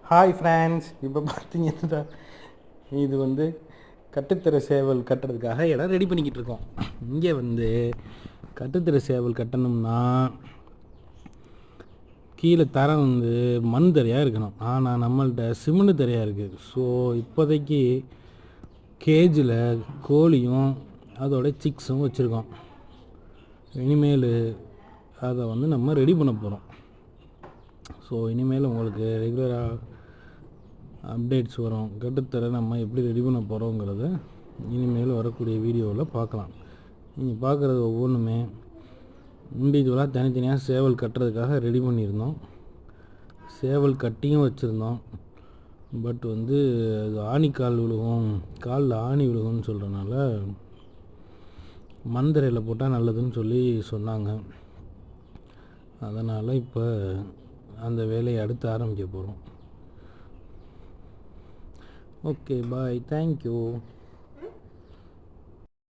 Hi friends, இப்போ பார்த்தீங்கன்னா இது வந்து கட்டுத்தர சேவல் கட்டுறதுக்காக இடம் ரெடி பண்ணிக்கிட்டு இருக்கோம். இங்கே வந்து கட்டுத்தர சேவல் கட்டணும்னா கீழே தரம் வந்து மண் தரையாக இருக்கணும். ஆனால் நம்மள்கிட்ட சிமெண்ட் தரையாக இருக்குது. ஸோ இப்போதைக்கு கேஜில் கோழியும் அதோட சிக்ஸும் வச்சுருக்கோம். இனிமேல் அதை வந்து நம்ம ரெடி பண்ண போகிறோம். ஸோ இனிமேல் உங்களுக்கு ரெகுலராக அப்டேட்ஸ் வரும். கட்டுத்தர நம்ம எப்படி ரெடி பண்ண போகிறோங்கிறத இனிமேல் வரக்கூடிய வீடியோவில் பார்க்கலாம். நீங்கள் பார்க்குறது ஒவ்வொன்றுமே இண்டிவிஜுவலாக தனித்தனியாக சேவல் கட்டுறதுக்காக ரெடி பண்ணியிருந்தோம். சேவல் கட்டியும் வச்சுருந்தோம். பட் வந்து அது ஆணிக்கால் விழுகும், காலில் ஆணி விழுகும்னு சொல்கிறனால மந்தரையில் போட்டால் நல்லதுன்னு சொல்லி சொன்னாங்க. அதனால் இப்போ அந்த வேலையை அடுத்து ஆரம்பிக்க போகிறோம். ஓகே, பாய், தேங்க்யூ.